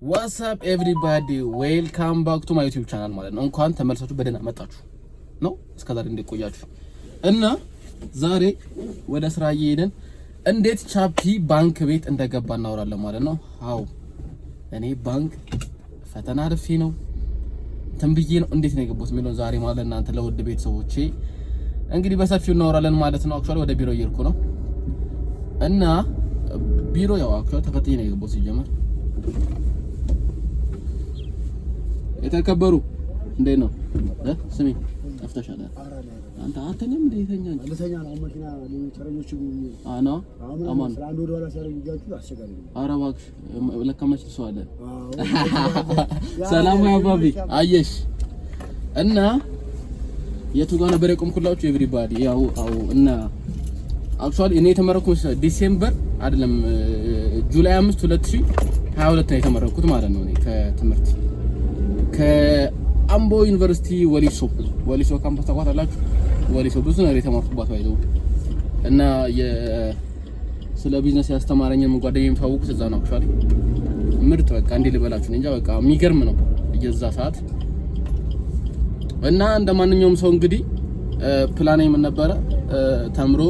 ዋትስአፕ ኤቭሪባዲ ዌልካም ባክ ቱ ማይ ዩቲዩብ ቻናል ማለት ነው። እንኳን ተመልሳችሁ በደህና መጣችሁ ነው እስከዛሬ እንደቆያችሁ እና ዛሬ ወደ ስራ እየሄድን እንዴት ቻፒ ባንክ ቤት እንደገባ እናወራለን ማለት ነው። አው እኔ ባንክ ፈተና አልፌ ነው ተንብዬ ነው እንዴት ነው የገባሁት የሚለውን ዛሬ ማለት እናንተ ለውድ ቤተሰቦቼ እንግዲህ በሰፊው እናወራለን ማለት ነው። አክቹአሊ ወደ ቢሮ እየሄድኩ ነው እና ቢሮ ያው አክቹአሊ ተፈትኜ ነው የገባሁት ሲጀመር የተከበሩ እንዴት ነው ስሚ አፍተሻለ አንተ አተኛም እንዴ ይተኛል ለተኛ ነው መኪና ለተረኞች አና አማን ስለ አንድ ወደ ኋላ ሲያረጋችሁ አስቸጋሪ ነው። ኧረ እባክሽ ለካማች ሰው አለ ሰላም አባቢ አየሽ እና የቱ ጋር ነበር የቆምኩላችሁ ኤቭሪባዲ ያው እና አክቹአሊ እኔ የተመረኩት ዲሴምበር አይደለም ጁላይ 5 2022 ነው የተመረኩት ማለት ነው። እኔ ከትምህርት ከአምቦ ዩኒቨርሲቲ ወሊሶ ካምፓስ ታውቃላችሁ። ወሊሶ ብዙ ነገር የተማርኩባት ባይዘው እና ስለ ቢዝነስ ያስተማረኝን ጓደኛዬም ታውቁት እዛ ነው። አክቹአሊ ምርጥ በቃ እንዴ ልበላችሁ እንጃ በቃ የሚገርም ነው የዛ ሰዓት እና እንደማንኛውም ሰው እንግዲህ ፕላኔ ምን ነበረ ተምሮ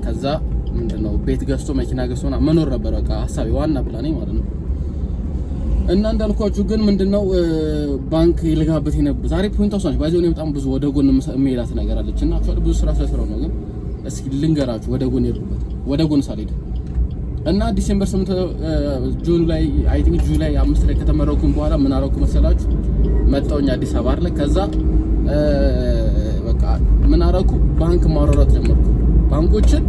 ከዛ ምንድነው ቤት ገዝቶ መኪና ገዝቶና መኖር ነበር በቃ ሐሳቤ ዋና ፕላኔ ማለት ነው። እና እንዳልኳችሁ ግን ምንድነው ባንክ ይልጋበት ነበር ዛሬ ፖይንት አውሳኝ ባይዘው ነው በጣም ብዙ ወደ ጎን የሚሄዳት ነገር አለችና አክቹአሊ ብዙ ስራ ስለሰራው ነው። ግን እስኪ ልንገራችሁ ወደ ጎን ይርኩበት ወደ ጎን ሳልሄድ እና ዲሴምበር 8 ጁን ላይ አይ ቲንክ ጁላይ 5 ላይ ከተመረኩኝ በኋላ ምን አደረኩ መሰላችሁ መጣሁኝ አዲስ አበባ አይደል። ከዛ በቃ ምን አደረኩ ባንክ ማውራራት ጀመርኩ ባንኮችን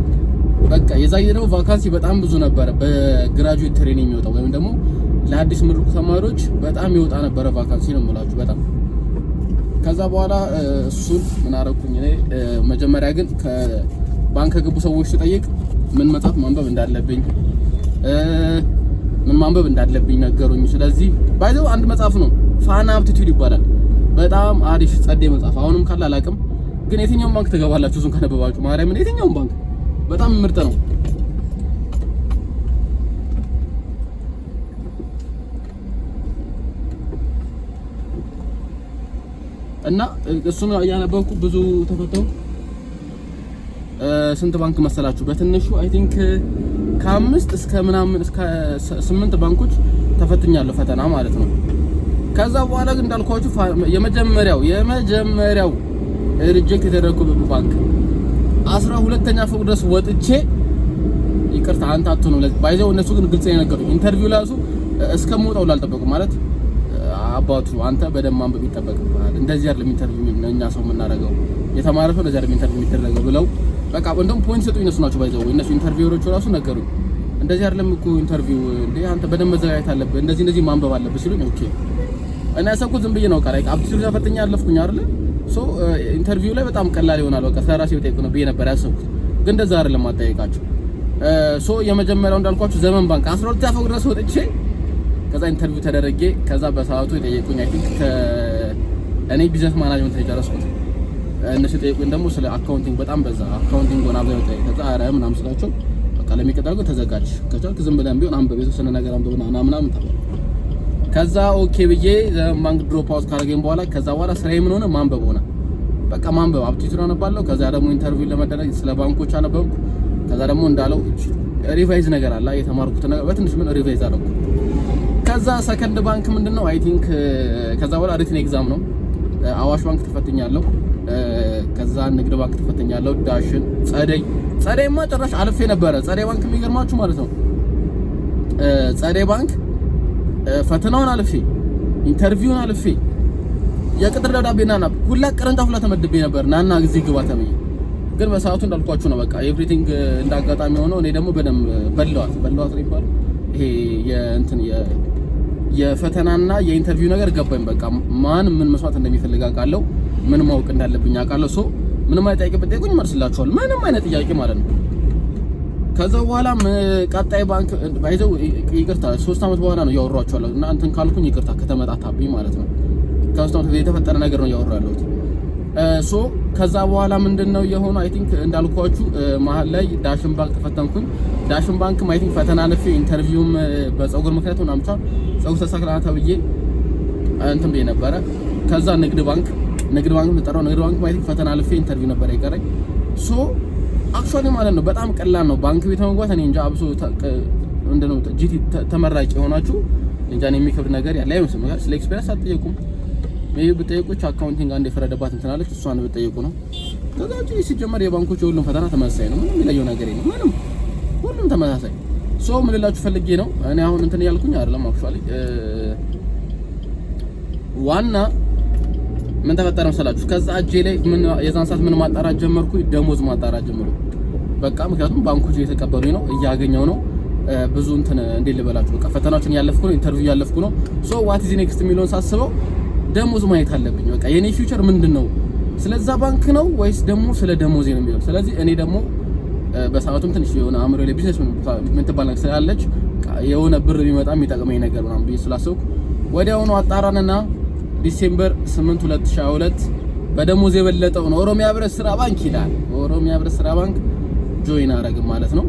በቃ የዛየነው ቫካንሲ በጣም ብዙ ነበር በግራጁዌት ትሬኒንግ የሚወጣው ወይም ደግሞ ለአዲስ ምሩቅ ተማሪዎች በጣም ይወጣ ነበር ቫካንሲ ነው የምላችሁ በጣም። ከዛ በኋላ እሱን ምን አደረኩኝ እኔ መጀመሪያ ግን ከባንክ ገቡ ሰዎች ተጠይቅ ምን መጻፍ ማንበብ እንዳለብኝ ምን ማንበብ እንዳለብኝ ነገሩኝ። ስለዚህ ባይዘው አንድ መጽሐፍ ነው ፋና አፕቲቲዩድ ይባላል በጣም አሪፍ ጸዴ መጽሐፍ አሁንም ካለ አላውቅም ግን የትኛውም ባንክ ተገባላችሁ እሱን ከነበባችሁ ማርያምን የትኛውም ባንክ በጣም ምርጥ ነው። እና እሱን ያነበብኩ ብዙ ተፈተው ስንት ባንክ መሰላችሁ በትንሹ አይ ቲንክ ከ5 እስከ ምናምን እስከ 8 ባንኮች ተፈትኛለሁ ፈተና ማለት ነው። ከዛ በኋላ ግን እንዳልኳችሁ የመጀመሪያው ሪጀክት የተደረኩበት ባንክ 12ኛ ፎቅ ድረስ ወጥቼ ይቅርታ አንተ አትሆንም ባይዘው እነሱ ግን ግልጽ የነገሩኝ ኢንተርቪው ላሱ እስከምወጣው ላልጠበቁ ማለት አባቱ አንተ በደንብ ማንበብ ይጠበቅብሃል እንደዚህ አይደለም ኢንተርቪው እኛ ሰው የምናደርገው የተማረ ሰው እንደዚህ አይደለም ኢንተርቪው የሚደረገው ብለው በቃ እንደውም ፖይንት ሰጡኝ እነሱ ናቸው ባይዘው እነሱ ኢንተርቪወሮቹ ራሱ ነገሩኝ እንደዚህ አይደለም እኮ ኢንተርቪው እንዴ አንተ በደንብ መዘጋጀት አለብህ እንደዚህ ማንበብ አለብህ ሲሉኝ ኦኬ እና ያሰብኩት ዝም ብዬ ነው ቃል አፕቲቲዩድ ተፈተኛ ያለፍኩኝ አይደል ሶ ኢንተርቪው ላይ በጣም ቀላል ይሆናል በቃ ሰራሲ ወጣይኩ ነው ብዬ ነበር ያሰብኩት ግን እንደዛ አይደለም ማጠየቃቸው ሶ የመጀመሪያው እንዳልኳችሁ ዘመን ባንክ 12ኛ ፎቅ ድረስ ወጥቼ ከዛ ኢንተርቪው ተደረገ ከዛ በሰዓቱ የጠየቁኝ አይ ቲንክ እኔ ቢዝነስ ማናጅመንት የጨረስኩት እነሱ የጠየቁኝ ደግሞ ስለ አካውንቲንግ በጣም በዛ አካውንቲንግ ሆነ አብዛኛው ጠየቁ ከዛ አረ ምናምን ስላቸው በቃ ለሚቀጥለው ተዘጋጅ ከቻልክ ዝም ብለን ቢሆን አንበብ የተወሰነ ነገር አንበብና ምናምን ተባለ። ከዛ ኦኬ ብዬ ባንክ ድሮፕ አውት ካደረገኝ በኋላ ከዛ በኋላ ስራዬ ምን ሆነ ማንበብ ሆነ በቃ ማንበብ አፕቲቲዩድ አነባለሁ ከዛ ደግሞ ኢንተርቪው ለመደረግ ስለ ባንኮች አነበብኩ ከዛ ደግሞ እንዳለው ሪቫይዝ ነገር አለ የተማርኩት ነገር በትንሽ ምን ሪቫይዝ አደረኩ። ከዛ ሰከንድ ባንክ ምንድነው አይ ቲንክ ከዛ በኋላ ሪትን ኤግዛም ነው አዋሽ ባንክ ተፈትኛለሁ ከዛ ንግድ ባንክ ተፈትኛለሁ ዳሽን ጸደይማ ጭራሽ አልፌ ነበረ ጸደይ ባንክ የሚገርማችሁ ማለት ነው ጸደይ ባንክ ፈተናውን አልፌ ኢንተርቪውን አልፌ የቅጥር ደብዳቤና ሁላ ቅርንጫፍ ላይ ተመድቤ ነበር ናና ጊዜ ግባ ተመኝ ግን በሰዓቱ እንዳልኳችሁ ነው በቃ ኤቭሪቲንግ እንዳጋጣሚ ሆኖ እኔ ደግሞ በደም በለዋት ይባል ይሄ የእንትን የፈተናና የኢንተርቪው ነገር ገባኝ በቃ ማን ምን መስዋዕት እንደሚፈልግ አውቃለሁ ምን ማወቅ እንዳለብኝ አውቃለሁ ሶ ምንም አይጠይቅ ብትጠይቁኝ መልስላችኋል ምንም አይነት ጥያቄ ማለት ነው። ከዛ በኋላ ቀጣይ ባንክ ባይዘው ይቅርታ 3 አመት በኋላ ነው ያወራኋቸዋለሁ እና እንትን ካልኩኝ ይቅርታ ከተመጣጣብኝ ማለት ነው ከ3 አመት የተፈጠረ ነገር ነው ያወራለሁት ሶ ከዛ በኋላ ምንድነው የሆነው አይ ቲንክ እንዳልኳችሁ መሀል ላይ ዳሽን ባንክ ተፈተንኩኝ። ዳሽን ባንክ አይ ቲንክ ፈተና አልፌ ኢንተርቪውም በፀጉር ምክንያት ሆነ አምጣ ፀጉር ተሳክራና ተብዬ እንትን ብዬ ነበረ። ከዛ ንግድ ባንክ ተጠራው። ንግድ ባንክ አይ ቲንክ ፈተና አልፌ ኢንተርቪው ነበር የቀረኝ። ሶ አክቹአሊ ማለት ነው በጣም ቀላል ነው ባንክ ቤት መግባት። እኔ እንጃ አብሶ እንደው ጂቲ ተመራቂ ሆናችሁ እንጃ ነው የሚከብድ ነገር ያለ አይመስልም። ስለ ኤክስፒሪየንስ አትጠይቁም። ይሄ ብትጠይቁች አካውንቲንግ አንድ የፈረደባት እንትን አለች እሷን ብትጠይቁ ነው። ከዛ ጂቲ ሲጀመር የባንኮች ሁሉም ፈተና ተመሳሳይ ነው። ምንም የሚለየው ነገር የለም። ምንም ሁሉም ተመሳሳይ። ሶ ምን ልላችሁ ፈልጌ ነው እኔ አሁን እንትን ያልኩኝ አይደለም። አክቹአሊ ዋና ምን ተፈጠረ መሰላችሁ? ከዛ እጄ ላይ ምን የዛን ሰዓት ምን ማጣራት ጀመርኩ? ደሞዝ ማጣራት ጀመርኩ። በቃ ምክንያቱም ባንኮች እየተቀበሉኝ ነው፣ እያገኘው ነው። ብዙ እንትን እንዴት ልበላችሁ፣ በቃ ፈተናዎችን ያለፍኩ ነው፣ ኢንተርቪው ያለፍኩ ነው። ሶ ዋት ኢዝ ኔክስት የሚለውን ሳስበው ደሞዝ ማየት አለብኝ። በቃ የኔ ፊውቸር ምንድነው? ስለዛ ባንክ ነው ወይስ ደግሞ ስለ ደሞዜ ነው የሚለው? ስለዚህ እኔ ደግሞ በሰዓቱም ትንሽ የሆነ አእምሮ ላይ ቢዝነስ ምን ትባል ነገር ስላለች የሆነ ብር ቢመጣ የሚጠቅመኝ ነገር ምናምን ብዬ ስላሰብኩ ወዲያውኑ አጣራንና ዲሴምበር 8 2022 በደሞዝ የበለጠውን ኦሮሚያ ህብረት ስራ ባንክ ይላል። ኦሮሚያ ህብረት ስራ ባንክ ጆይን አረግ ማለት ነው።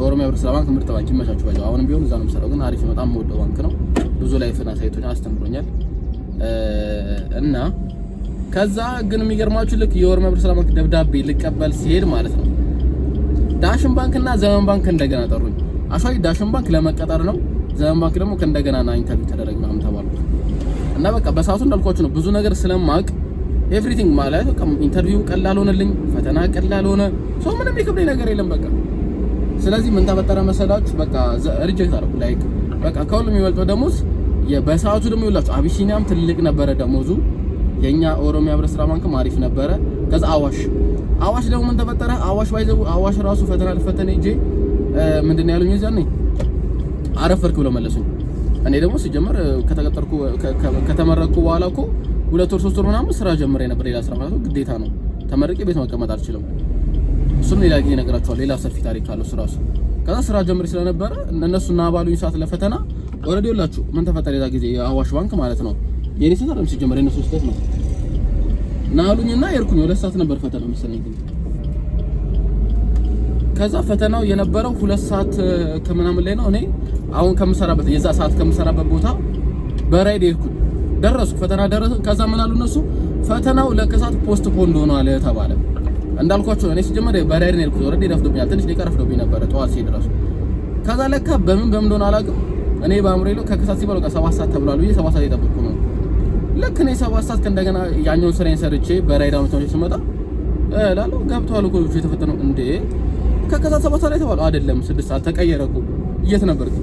ኦሮሚያ ህብረት ስራ ባንክ ምርጥ ባንክ ይመቻችሁ። ባጃው አሁንም ቢሆን እዛ ነው የምሰራው፣ ግን አሪፍ በጣም የምወደው ባንክ ነው። ብዙ ላይፍና ሳይቶኛ አስተምሮኛል። እና ከዛ ግን የሚገርማችሁ ልክ የኦሮሚያ ህብረት ስራ ባንክ ደብዳቤ ልቀበል ሲሄድ ማለት ነው ዳሽን ባንክና ዘመን ባንክ እንደገና ጠሩኝ። አሻይ ዳሽን ባንክ ለመቀጠር ነው፣ ዘመን ባንክ ደግሞ ከእንደገና ና ኢንተርቪው ተደረገ ምናምን ተባልኩ። እና በቃ በሰዓቱ እንዳልኳችሁ ነው ብዙ ነገር ስለማቅ ኤቭሪቲንግ ማለት በቃ ኢንተርቪው ቀላል ሆነልኝ፣ ፈተና ቀላል ሆነ። ሰው ምንም የሚከብደኝ ነገር የለም በቃ። ስለዚህ ምን ተፈጠረ መሰላችሁ? በቃ ሪጀክት አደረኩ። ላይክ በቃ ከሁሉም የሚበልጠው ደሞዝ በሰዓቱ ደግሞ ይላችሁ አቢሲኒያም ትልቅ ነበረ ደሞዙ፣ የኛ ኦሮሚያ ህብረት ስራ ባንክም አሪፍ ነበረ። ከዛ አዋሽ ደግሞ ምን ተፈጠረ? አዋሽ ራሱ ፈተና ልፈተነ እንጂ ምንድነው ያሉኝ እዛኔ አረፈርክ ብለው መለሱኝ። እኔ ደግሞ ሲጀመር ከተመረኩ በኋላ እኮ 2 ወር 3 ወር ምናምን ስራ ጀምሬ ነበር። ሌላ ስራ ማለት ግዴታ ነው፣ ተመርቄ ቤት መቀመጥ አልችልም። እሱም ሌላ ጊዜ እነግራችኋለሁ፣ ሌላ ሰፊ ታሪክ አለው ስራሱ። ከዛ ስራ ጀምሬ ስለነበረ እነሱና ባሉኝ ሰዓት ለፈተና ኦልሬዲ ሁላችሁ ምን ተፈጠረ የዛ ጊዜ የአዋሽ ባንክ ማለት ነው የኔ ሰዓት አይደለም ሲጀመር የነሱ ስህተት ነው። ናሉኝና የርኩኝ 2 ሰዓት ነበር ፈተና መሰለኝ። ከዛ ፈተናው የነበረው 2 ሰዓት ከምናምን ላይ ነው። እኔ አሁን ከምሰራበት የዛ ሰዓት ከምሰራበት ቦታ በራይድ ሄድኩኝ። ደረስኩ፣ ፈተና ደረሰ። ከዛ ምን አሉ እነሱ ፈተናው ለከሳት ፖስት ፖንድ ሆኗል ተባለ። እንዳልኳቸው እኔ ሲጀመር በራይድ ነው የሄድኩት። ኦልሬዲ ረፍዶብኛል፣ ትንሽ ደቂቃ ረፍዶብኝ ነበረ ጠዋት ሲሄድ እራሱ። ከዛ ለካ በምን እንደሆነ አላውቅም። እኔ በአምሬ ነው ከከሳት ሲባል በቃ 7 ሰዓት ተብሏል ብዬ 7 ሰዓት የጠበቅኩ ነው። ልክ እኔ 7 ሰዓት እንደገና ያኛውን ስራዬን ሰርቼ በራይድ አመጣው ስመጣ እላለሁ ገብቷል እኮ የተፈተነው እንዴ ከከሳት 7 ሰዓት ላይ ተባለ አይደለም 6 ሰዓት ተቀየረ እኮ የት ነበርክ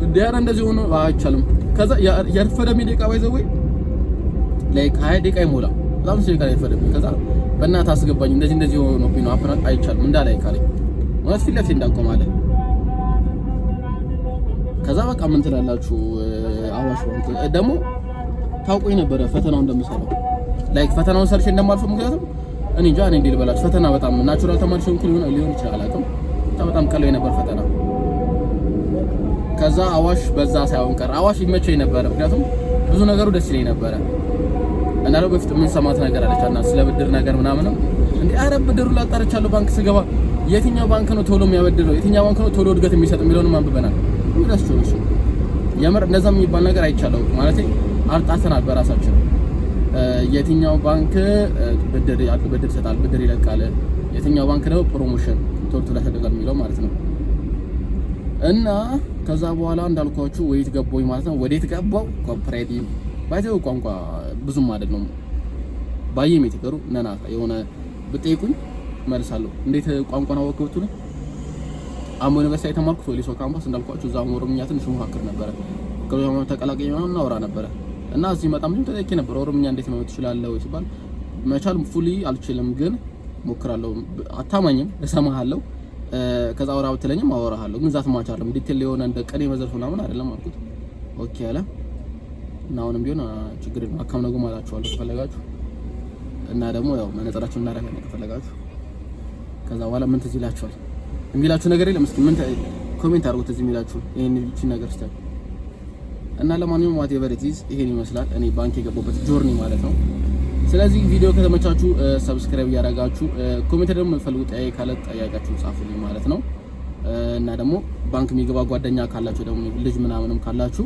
እንዴ? ኧረ እንደዚህ ሆኖ አይቻልም። ከዛ ያርፈደ ደቂቃ ባይዘው ላይክ 20 ደቂቃ ይሞላ በጣም ሲል ካለ ያርፈደ። ከዛ በእናትህ አስገባኝ እንደዚህ ሆኖ ነው አፕራን አይቻልም እንዳላይ ካለኝ ማለት ፊት ለፊት እንዳቆማለ። ከዛ በቃ ምን ትላላችሁ አዋሽ ባንክ ደግሞ ታውቁኝ ነበረ ፈተናው እንደምሰራው ላይክ ፈተናውን ሰርቼ እንደማልፈው። ምክንያቱም እኔ እንጃ እኔ እንዴት ልበላችሁ ፈተና በጣም ናቹራል ተማሪሽ ሊሆን ይችላል አላውቅም። በጣም ቀለል ነበር ፈተና። ከዛ አዋሽ በዛ ሳይሆን ቀር አዋሽ ይመቸኝ ነበር፣ ምክንያቱም ብዙ ነገሩ ደስ ይለኝ ነበረ። እና ነው በፊት ምን ሰማት ነገር አለቻና ስለ ብድር ነገር ምናምን እንዴ አረ ብድሩ ላጣርቻለሁ ባንክ ስገባ የትኛው ባንክ ነው ቶሎ የሚያበድረው የትኛው ባንክ ነው ቶሎ እድገት የሚሰጥ የሚለውን አንብበናል። ይደስቾሽ የምር እንደዛም የሚባል ነገር አይቻለው ማለት አልጣተናል በራሳችን የትኛው ባንክ ብድር ይሰጣል ብድር ይለቃል፣ የትኛው ባንክ ነው ፕሮሞሽን ቶሎ ያደርጋል የሚለው ማለት ነው። እና ከዛ በኋላ እንዳልኳችሁ ወዴት ገባሁኝ ማለት ነው። ወዴት ገባው ኮምፕሬቲቭ ባይተው ቋንቋ ብዙም አይደለም ባየም የተቀሩ ነናታ የሆነ ብጠይቁኝ መልሳለሁ። እንዴት ቋንቋን አወቅኩት ነው አሞ ዩኒቨርሲቲ የተማርኩት ወሊሶ ካምፓስ እንዳልኳችሁ እዛው ኦሮምኛ ትንሽ መካከር ነበረ ከዛው ተቀላቀየ ነው እናወራ ነበረ። እና እዚህ መጣም ምን ተጠይቄ ነበር ኦሮምኛ እንዴት ነው ትችላለህ ወይ ሲባል መቻል ፉሊ አልችልም ግን ሞክራለሁ፣ አታማኝም እሰማሃለሁ፣ ከዛ አውራ ብትለኝም አወራሃለሁ ግን ዛት ማቻለም ዲቴል የሆነ እንደ ቀኔ መዘርፍ ምናምን አይደለም አልኩት። ኦኬ አለ እና አሁንም ቢሆን ችግር ነው አካምነጉ ማላችኋለሁ ከፈለጋችሁ እና ደግሞ ያው መነጽራችሁን እናደርጋለን ከፈለጋችሁ። ከዛ በኋላ ምን ትዝ ይላችኋል የሚላችሁ ነገር የለም? እስኪ ምን ኮሜንት አድርጉት እዚህ የሚላችሁ ይሄን ልጅ ነገር ስታይ እና ለማንኛውም ዋት ኤቨር ኢት ኢዝ ይሄን ይመስላል እኔ ባንክ የገባሁበት ጆርኒ ማለት ነው። ስለዚህ ቪዲዮ ከተመቻችሁ ሰብስክራይብ ያደርጋችሁ ኮሜንት ደግሞ የምትፈልጉት ጥያቄ ካለ ጠያቃችሁ ጻፉልኝ ማለት ነው። እና ደግሞ ባንክ የሚገባ ጓደኛ ካላችሁ ደግሞ ልጅ ምናምንም ካላችሁ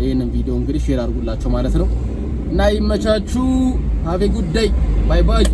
ይሄንን ቪዲዮ እንግዲህ ሼር አድርጉላችሁ ማለት ነው። እና ይመቻችሁ። ሃቭ ኤ ጉድ ዴይ ባይ ባይ።